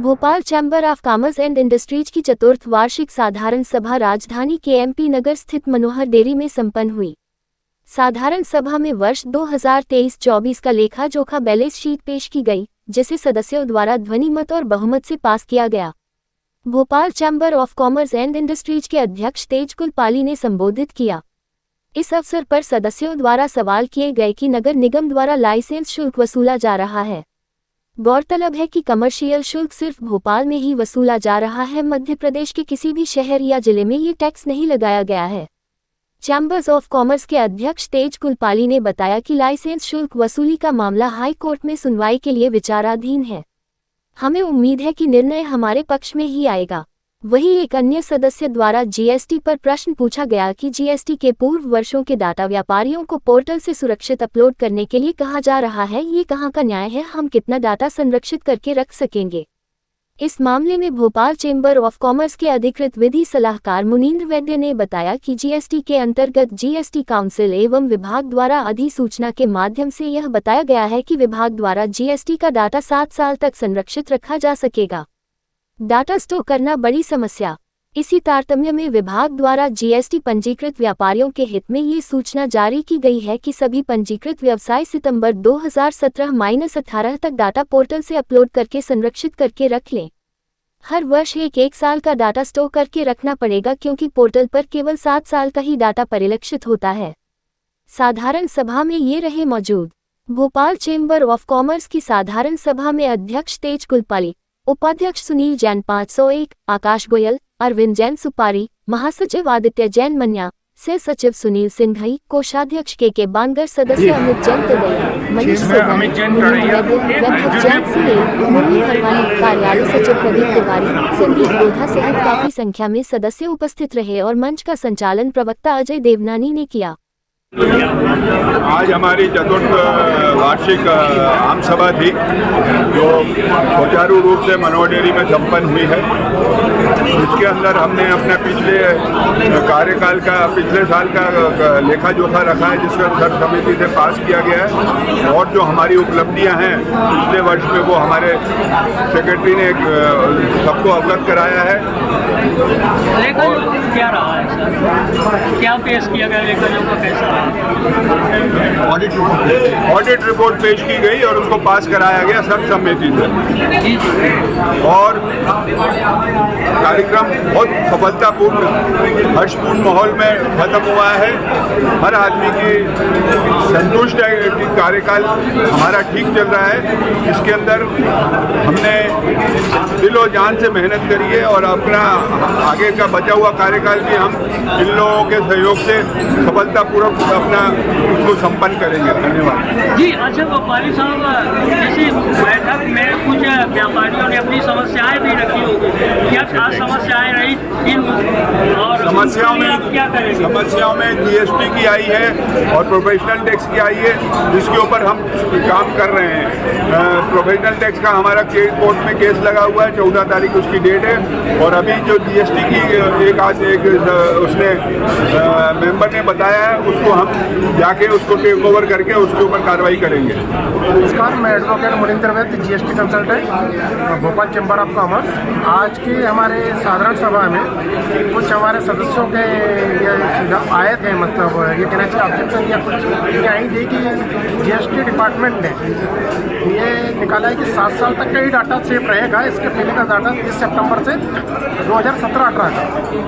Bhopal chamber of commerce and industries की चतुर्थ वार्षिक साधारण सभा राजधानी के एमपी नगर स्थित मनोहर डेयरी में संपन्न हुई। साधारण सभा में वर्ष 2023-24 का लेखा जोखा बैलेंस शीट पेश की गई, जिसे सदस्यों द्वारा ध्वनिमत और बहुमत से पास किया गया। Bhopal chamber of commerce and industries के अध्यक्ष तेजकुल पाली ने संबोधित किया। इस अवसर पर सदस्यों द्वारा सवाल किए गए कि नगर निगम द्वारा लाइसेंस शुल्क वसूला जा रहा है। गौरतलब है कि कमर्शियल शुल्क सिर्फ भोपाल में ही वसूला जा रहा है, मध्य प्रदेश के किसी भी शहर या जिले में ये टैक्स नहीं लगाया गया है। चैम्बर्स ऑफ कॉमर्स के अध्यक्ष तेजकुल पाली ने बताया कि लाइसेंस शुल्क वसूली का मामला हाई कोर्ट में सुनवाई के लिए विचाराधीन है। हमें उम्मीद है कि निर्णय हमारे पक्ष में ही आएगा। वहीं एक अन्य सदस्य द्वारा जीएसटी पर प्रश्न पूछा गया कि जीएसटी के पूर्व वर्षों के डाटा व्यापारियों को पोर्टल से सुरक्षित अपलोड करने के लिए कहा जा रहा है, ये कहाँ का न्याय है? हम कितना डाटा संरक्षित करके रख सकेंगे? इस मामले में भोपाल चैम्बर ऑफ कॉमर्स के अधिकृत विधि सलाहकार मुनींद्र वैद्य ने बताया कि जीएसटी के अंतर्गत जीएसटी काउंसिल एवं विभाग द्वारा अधिसूचना के माध्यम से यह बताया गया है कि विभाग द्वारा जीएसटी का डाटा 7 साल तक संरक्षित रखा जा सकेगा। डाटा स्टोर करना बड़ी समस्या। इसी तारतम्य में विभाग द्वारा जीएसटी पंजीकृत व्यापारियों के हित में ये सूचना जारी की गई है कि सभी पंजीकृत व्यवसाय सितंबर 2017-18 तक डाटा पोर्टल से अपलोड करके संरक्षित करके रख लें। हर वर्ष एक साल का डाटा स्टोर करके रखना पड़ेगा, क्योंकि पोर्टल पर केवल 7 साल का ही डाटा परिलक्षित होता है। साधारण सभा में ये रहे मौजूद। भोपाल चैम्बर ऑफ कॉमर्स की साधारण सभा में अध्यक्ष तेजकुल पाली, उपाध्यक्ष सुनील जैन 501, आकाश गोयल, अरविंद जैन सुपारी, महासचिव आदित्य जैन मन्या, सह सचिव सुनील सिंघई, कोषाध्यक्ष के बानगर, सदस्य अमित जैन तदई, मनीष सोबन, कार्यालय सचिव प्रदीप तिवारी, संदीप लोधा सहित काफी संख्या में सदस्य उपस्थित रहे और मंच का संचालन प्रवक्ता अजय देवनानी ने किया। आज हमारी चतुर्थ वार्षिक आम सभा थी, जो सुचारू रूप से मनोहर डेयरी में संपन्न हुई है। इसके अंदर हमने अपने पिछले कार्यकाल का, पिछले साल का लेखा जोखा रखा है, जिसका सर्व समिति से पास किया गया है, और जो हमारी उपलब्धियां हैं पिछले वर्ष में वो हमारे सेक्रेटरी ने सबको अवगत कराया है। लेखा जोखा क्या रहा है सर? क्या पेश किया गया? लेखा जोखा कैसा? ऑडिट रिपोर्ट पेश की गई और उसको पास कराया गया सर्व समिति से, और कार्यक्रम बहुत सफलतापूर्ण, हर्षपूर्ण माहौल में खत्म हुआ है। हर आदमी की संतुष्ट है कि कार्यकाल हमारा ठीक चल रहा है। इसके अंदर हमने दिलो जान से मेहनत करी है, और अपना आगे का बचा हुआ कार्यकाल भी हम इन लोगों के सहयोग से सफलतापूर्वक अपना उसको संपन्न करेंगे। धन्यवाद जी। अच्छा व्यापारी साहब, जैसे बैठक में कुछ व्यापारियों ने अपनी समस्याएं भी रखी होगी, क्या खास समस्याएं रही इन? और समस्याओं में क्या करेंगे? समस्याओं में जीएसटी की आई है और प्रोफेशनल टैक्स की आई है, जिसके ऊपर हम काम कर रहे हैं। प्रोफेशनल टैक्स का हमारा कोर्ट में केस लगा हुआ है, 14 तारीख उसकी डेट है, और अभी जो जीएसटी की एक उसने मेंबर ने बताया है, उसको हम जाके उसको टेक ओवर करके उसके ऊपर कार्रवाई करेंगे। नमस्कार, मैं advocate Munindra Vaidya, GST consultant, Bhopal chamber of commerce. आज की हमारे साधारण सभा में कुछ हमारे सदस्यों के ये आए थे, मतलब ये कहना चाहिए ऑब्जेक्शन या कुछ ये आई थी कि जीएसटी डिपार्टमेंट ने ये निकाला है कि 7 साल तक का ही डाटा सेफ रहेगा। इसके पहले का डाटा 30 सितंबर से 2017-18 का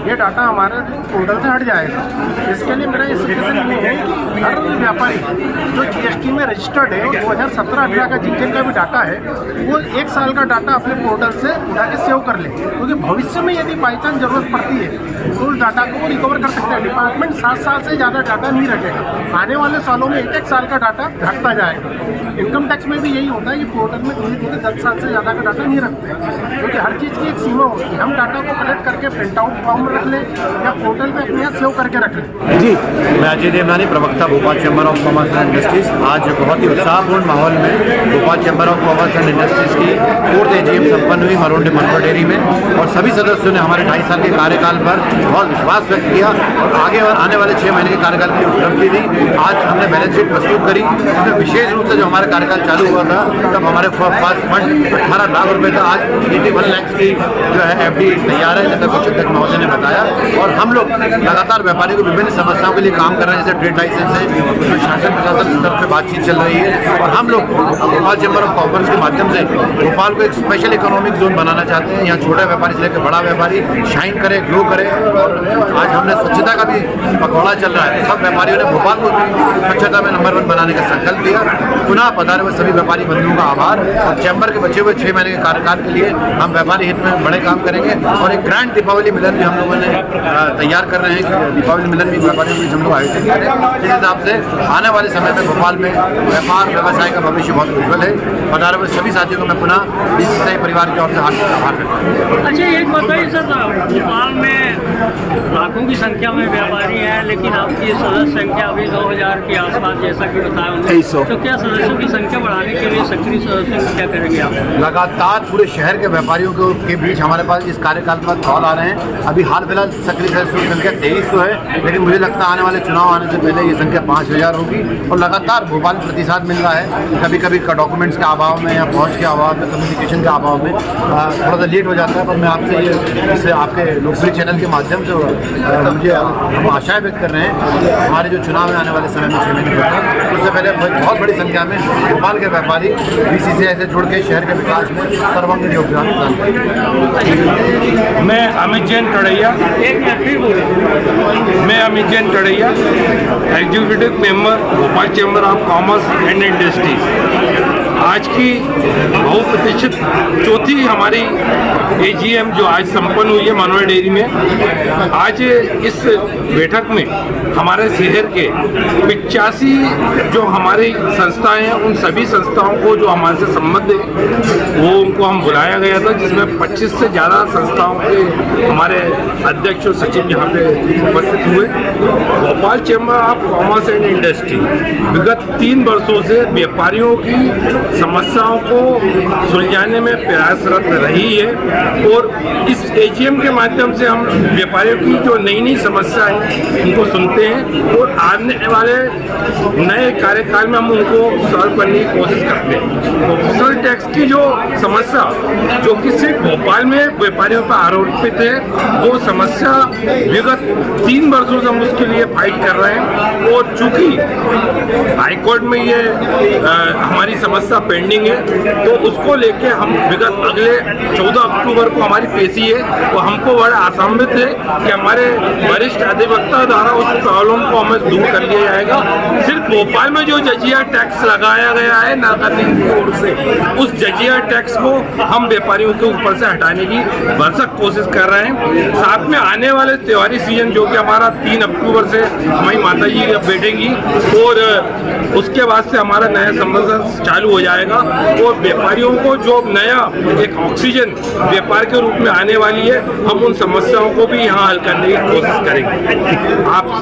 ये डाटा हमारे पोर्टल से हट जाएगा। इसके लिए मेरा ये सजेशन ये है कि हर व्यापारी जो जीएसटी में रजिस्टर्ड है, 2017-18 का जिनका भी डाटा है, वो 1 साल का डाटा अपने पोर्टल से उठा के सेव कर ले, क्योंकि भविष्य में यदि बाई चांस जरूरत पड़ती है तो उस डाटा को रिकवर कर सकते हैं। डिपार्टमेंट 7 साल से ज़्यादा डाटा नहीं रखेगा। आने वाले सालों में 1-1 साल का डाटा घटता जाएगा। इनकम टैक्स में भी यही होता है कि पोर्टल में धीरे-धीरे 10 साल से ज़्यादा का डाटा नहीं रखते हैं, क्योंकि हर चीज़ की एक सीमा होती है। हम डाटा को कलेक्ट करके प्रिंट आउट फॉर्म में रख लें या पोर्टल पे अपने यहाँ सेव करके रख लें। जी, मैं अजय देवनानी, प्रवक्ता Bhopal chamber of commerce and industries. आज बहुत ही उत्साहपूर्ण माहौल में Bhopal chamber of commerce and industries की 4th AGM संपन्न हुई मनोहर डेयरी में, और सभी सदस्यों ने हमारे 2.5 साल के कार्यकाल पर बहुत विश्वास व्यक्त किया और आगे आने वाले 6 महीने के कार्यकाल की उपलब्धि दी। आज हमने बैलेंस शीट प्रस्तुत करी, जिसमें विशेष रूप से जो हमारा कार्यकाल चालू हुआ था तब हमारे पास फंड 18 लाख रुपए था, आज 81 लाख की जो है FD तैयार है, जैसा कुछ अध्यक्ष महोदय ने बताया। और हम लोग लगातार व्यापारियों को विभिन्न समस्याओं के लिए काम कर रहे हैं, जैसे ट्रेड लाइसेंस है, उसमें शासन प्रशासन स्तर पर बातचीत चल रही है। और हम लोग भोपाल चैम्बर ऑफ कॉमर्स के माध्यम से भोपाल को एक स्पेशल इकोनॉमिक जोन बनाना चाहते हैं। यहाँ छोटे व्यापारी से लेकर बड़ा व्यापारी शाइन करे, ग्रो करे। और आज हमने स्वच्छता का भी पखवाड़ा चल रहा है, सब व्यापारियों ने भोपाल को स्वच्छता में नंबर 1 बनाने का संकल्प लिया। पुनः पधारे हुए सभी व्यापारी बंधुओं का आभार। और चैम्बर के बचे हुए 6 महीने के कार्यकाल के लिए हम व्यापारी हित में बड़े काम करेंगे। और एक ग्रैंड दीपावली मिलन भी हम लोगों ने तैयार कर रहे हैं कि दीपावली मिलन भी व्यापारियों के बीच हम लोग आयोजित करें। इस हिसाब से आने वाले समय में भोपाल में व्यापार व्यवसाय का भविष्य बहुत उज्जवल है। पधारे हुए सभी साथियों को मैं पुनः बीसीसीआई परिवार की ओर से हार्दिक आभार करता हूँ। अच्छा, एक बताइए सर, भोपाल में लाखों की संख्या में व्यापारी हैं, लेकिन आपकी सदस्य संख्या अभी 2000 के आसपास, जैसा कि बताया उन्होंने, तो क्या सदस्यों की संख्या बढ़ाने के लिए सक्रिय सदस्यों को क्या करेंगे आप? लगातार पूरे शहर के व्यापारियों के बीच हमारे पास इस कार्यकाल पर कॉल आ रहे हैं। अभी हाल फिलहाल सक्रिय सदस्यों की संख्या 2300 है, लेकिन मुझे लगता है आने वाले चुनाव आने से पहले ये संख्या 5000 होगी। और लगातार भोपाल में प्रतिसाद मिल रहा है। कभी कभी डॉक्यूमेंट्स के अभाव में या पहुँच के अभाव में, कम्युनिकेशन के अभाव में थोड़ा सा लेट हो जाता है। पर मैं आपसे इससे आपके लोकप्रिय चैनल के माध्यम से मुझे हम आशाएं व्यक्त कर रहे हैं कि हमारे जो चुनाव है आने वाले समय में 6 महीने में, उससे पहले बहुत बड़ी संख्या में भोपाल के व्यापारी बीसीसीआई से जुड़ के शहर के विकास में सर्वांगीण योगदान प्रदान करेंगे। मैं Amit Jain Tadaiya executive member Bhopal chamber of commerce and industries. आज की बहुप्रतीक्षित चौथी हमारी AGM जो आज संपन्न हुई है मनोहर डेयरी में। आज इस बैठक में हमारे शहर के 85 जो हमारी संस्थाएं हैं, उन सभी संस्थाओं को जो हमारे से संबद्ध है वो उनको हम बुलाया गया था, जिसमें 25 से ज़्यादा संस्थाओं के हमारे अध्यक्ष और सचिव यहाँ पे उपस्थित हुए। Bhopal chamber of commerce and industry विगत 3 वर्षों से व्यापारियों की समस्याओं को सुलझाने में प्रयासरत रही है। और इस AGM के माध्यम से हम व्यापारियों की जो नई नई समस्या है उनको सुनते हैं और आने वाले नए कार्यकाल में हम उनको सॉल्व करने की कोशिश करते हैं। ऑफिशियल टैक्स की जो समस्या जो कि सिर्फ भोपाल में व्यापारियों पर आरोपित है, वो समस्या विगत 3 वर्षों से हम उसके लिए फाइट कर रहे हैं। और चूंकि हाईकोर्ट में ये हमारी समस्या पेंडिंग है, तो उसको लेके हम विगत अगले 14 अक्टूबर को हमारी पेशी है। तो हमको बड़ा आशान्वित है कि हमारे वरिष्ठ अधिवक्ता द्वारा उस प्रॉब्लम को हमें दूर कर लिया जाएगा। सिर्फ भोपाल में जो जजिया टैक्स लगाया गया है नाकाबंदी की ओर से, उस जजिया टैक्स को हम व्यापारियों के ऊपर से हटाने की भरसक कोशिश कर रहे हैं। साथ में आने वाले त्योहारी सीजन जो कि हमारा 3 अक्टूबर से हमारी माता जी बैठेंगी और उसके बाद से हमारा नया संबंध चालू हो जाएगा। और व्यापारियों को जो नया एक ऑक्सीजन व्यापार के रूप में आने वाली है, हम उन समस्याओं को भी यहाँ हल करने की कोशिश करेंगे। आप